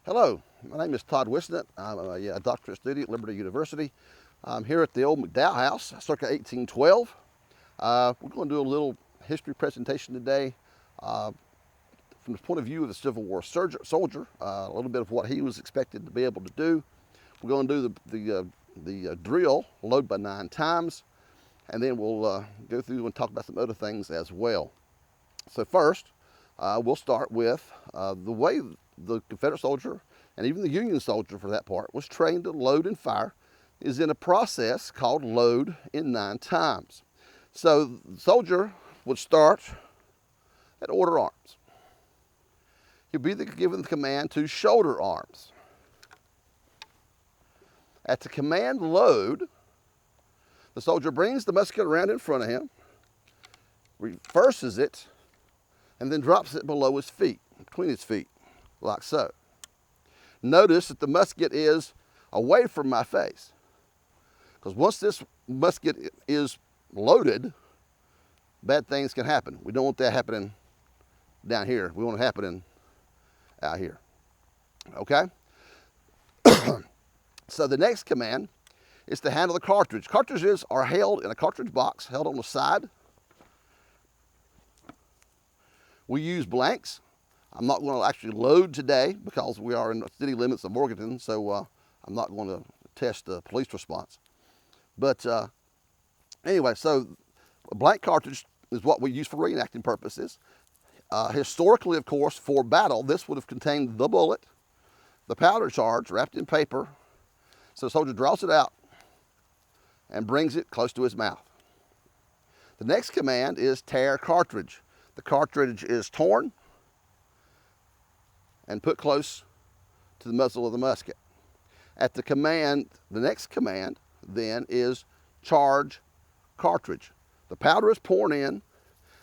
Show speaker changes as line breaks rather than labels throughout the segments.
Hello, my name is Todd Whisnant. I'm a doctorate student at Liberty University. I'm here at the old McDowell House, circa 1812. We're going to do a little history presentation today from the point of view of the Civil War soldier, a little bit of what he was expected to be able to do. We're going to do the drill, load by 9 times, and then we'll go through and talk about some other things as well. So first, we'll start with the way the Confederate soldier, and even the Union soldier for that part, was trained to load and fire is in a process called load in 9 times. So the soldier would start at order arms. He'll be given the command to shoulder arms. At the command load, the soldier brings the musket around in front of him, reverses it, and then drops it below his feet, between his feet, like so. Notice that the musket is away from my face, because once this musket is loaded, bad things can happen. We don't want that happening down here. We want it happening out here. Okay? So the next command is to handle the cartridge. Cartridges are held in a cartridge box, held on the side. We use blanks. I'm not going to actually load today because we are in the city limits of Morganton, so I'm not going to test the police response. But anyway, so a blank cartridge is what we use for reenacting purposes. Historically, of course, for battle, this would have contained the bullet, the powder charge wrapped in paper. So the soldier draws it out and brings it close to his mouth. The next command is tear cartridge. The cartridge is torn and put close to the muzzle of the musket. At the next command then is charge cartridge. The powder is poured in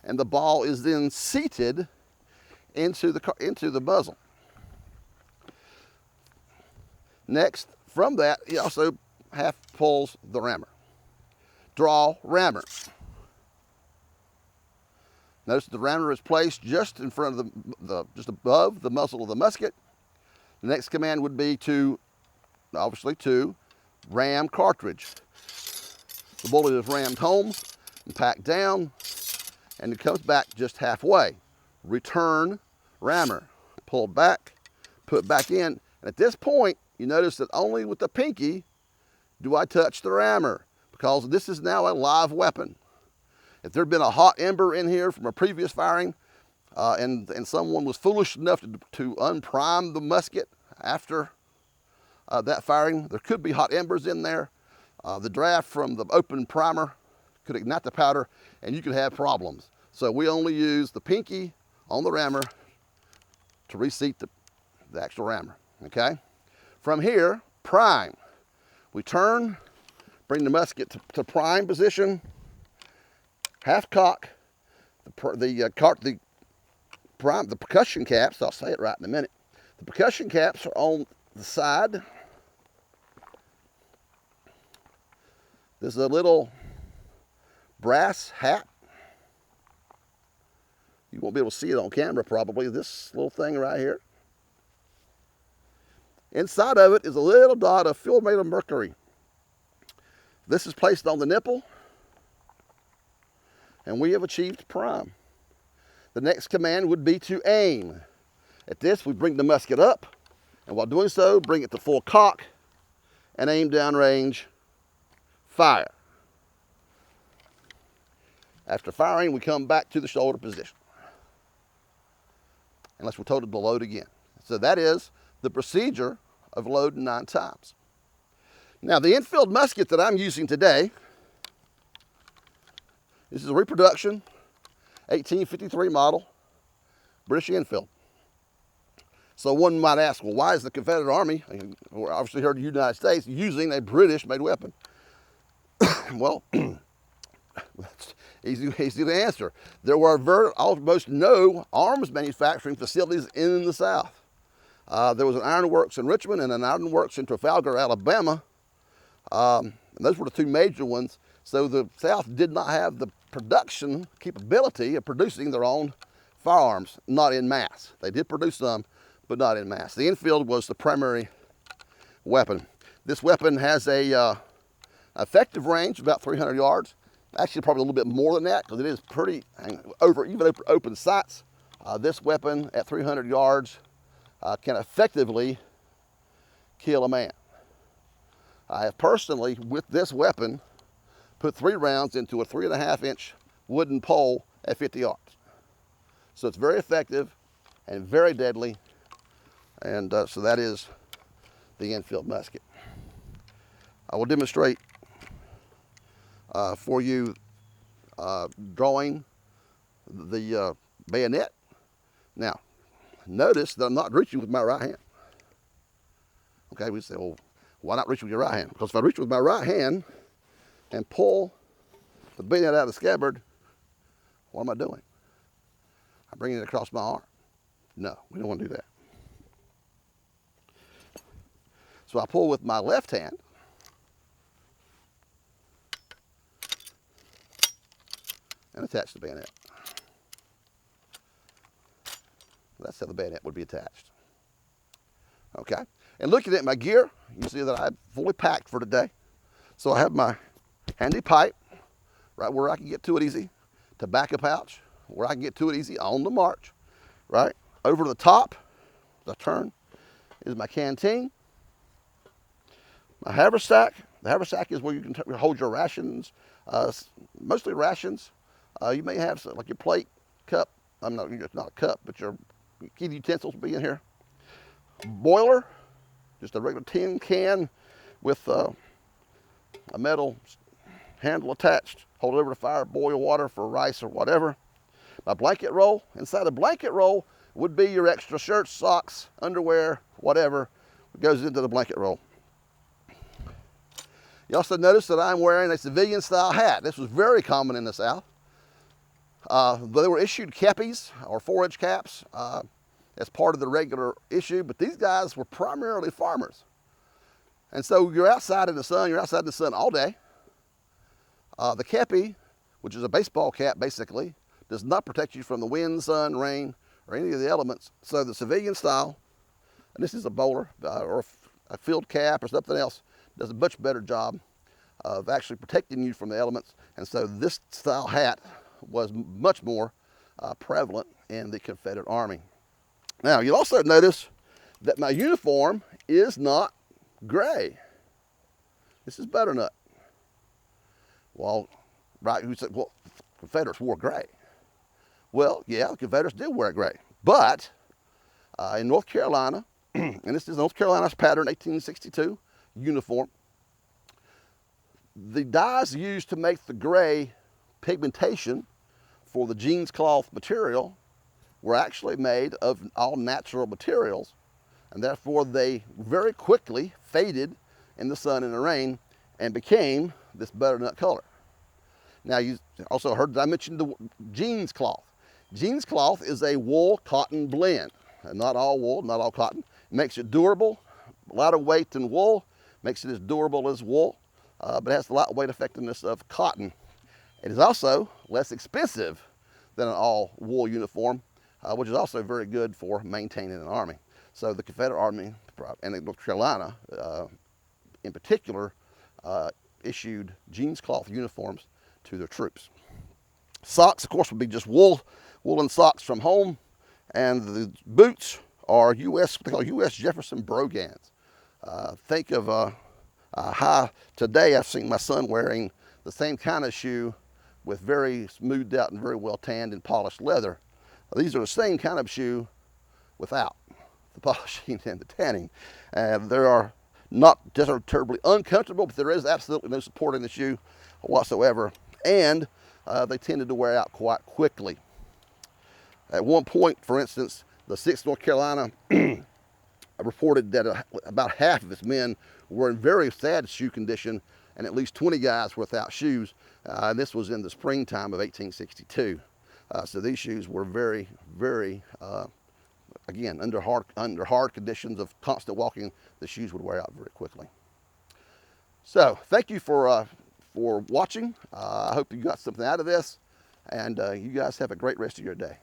and the ball is then seated into the muzzle. Next, from that, he also half pulls the rammer. Draw rammer. Notice the rammer is placed just in front of just above the muzzle of the musket. The next command would be obviously to ram cartridge. The bullet is rammed home and packed down, and it comes back just halfway. Return rammer. Pulled back, put back in, and at this point, you notice that only with the pinky do I touch the rammer, because this is now a live weapon. If there had been a hot ember in here from a previous firing, and someone was foolish enough to unprime the musket after that firing, there could be hot embers in there. The draft from the open primer could ignite the powder, and you could have problems. So we only use the pinky on the rammer to reseat the actual rammer, okay? From here, prime. We turn, bring the musket to prime position, half cock, the percussion caps, I'll say it right in a minute. The percussion caps are on the side. There's a little brass hat. You won't be able to see it on camera probably, this little thing right here. Inside of it is a little dot of fulminated mercury. This is placed on the nipple, and we have achieved prime. The next command would be to aim. At this, we bring the musket up, and while doing so, bring it to full cock and aim downrange, fire. After firing, we come back to the shoulder position, unless we're told to load again. So that is the procedure of loading 9 times. Now, the infield musket that I'm using today, this is a reproduction, 1853 model, British Enfield. So one might ask, well, why is the Confederate Army, or obviously here in the United States, using a British-made weapon? Well, that's easy to answer. There were almost no arms manufacturing facilities in the South. There was an ironworks in Richmond and an ironworks in Trafalgar, Alabama. And those were the 2 major ones. So the South did not have the production capability of producing their own firearms, not in mass. They did produce some, but not in mass. The infield was the primary weapon. This weapon has a effective range of about 300 yards. Actually, probably a little bit more than that because it is pretty even open sights. This weapon at 300 yards can effectively kill a man. I have personally, with this weapon, put 3 rounds into a 3.5-inch wooden pole at 50 yards. So it's very effective and very deadly, and so that is the infield musket. I will demonstrate for you drawing the bayonet. Now, notice that I'm not reaching with my right hand. Okay, we say, well, why not reach with your right hand? Because if I reach with my right hand and pull the bayonet out of the scabbard, what am I doing? I'm bringing it across my arm. No, we don't want to do that. So I pull with my left hand, and attach the bayonet. That's how the bayonet would be attached. Okay, and looking at my gear, you see that I'm fully packed for today. So I have my handy pipe right where I can get to it easy, tobacco pouch where I can get to it easy on the march, right? Over the top, the turn, is my canteen. My haversack. The haversack is where you can hold your rations, mostly rations. You may have some, like your plate, cup. It's not a cup, but your key utensils will be in here. Boiler, just a regular tin can with a metal handle attached. Hold it over the fire, boil water for rice or whatever. My blanket roll. Inside the blanket roll would be your extra shirts, socks, underwear, whatever goes into the blanket roll. You also notice that I'm wearing a civilian style hat. This was very common in the South. They were issued cappies or 4-inch caps as part of the regular issue, but these guys were primarily farmers. And so you're outside in the sun, you're outside in the sun all day. The cappy, which is a baseball cap basically, does not protect you from the wind, sun, rain, or any of the elements. So the civilian style, and this is a bowler or a field cap or something else, does a much better job of actually protecting you from the elements. And so this style hat was much more prevalent in the Confederate Army. Now, you'll also notice that my uniform is not gray. This is butternut. Well, right, who said, well, Confederates wore gray. Well, yeah, the Confederates did wear gray. But in North Carolina, and this is North Carolina's pattern 1862 uniform, the dyes used to make the gray pigmentation for the jeans cloth material were actually made of all natural materials, and therefore they very quickly faded in the sun and the rain and became this butternut color. Now, you also heard that I mentioned the jeans cloth. Jeans cloth is a wool-cotton blend. Not all wool, not all cotton. It makes it durable, lighter weight than wool, makes it as durable as wool, but it has the lightweight effectiveness of cotton. It is also less expensive than an all-wool uniform, which is also very good for maintaining an army. So the Confederate Army, and North Carolina in particular, issued jeans cloth uniforms to their troops. Socks, of course, would be just woolen socks from home, and the boots are what they call U.S. Jefferson brogans. Think of today I've seen my son wearing the same kind of shoe with very smoothed out and very well tanned and polished leather. These are the same kind of shoe without the polishing and the tanning. They are not just terribly uncomfortable, but there is absolutely no support in the shoe whatsoever, and they tended to wear out quite quickly. At one point, for instance, the 6th North Carolina reported that about half of its men were in very sad shoe condition, and at least 20 guys were without shoes. And this was in the springtime of 1862. So these shoes were very, very, again, under hard conditions of constant walking, the shoes would wear out very quickly. So thank you for watching. I hope you got something out of this, and you guys have a great rest of your day.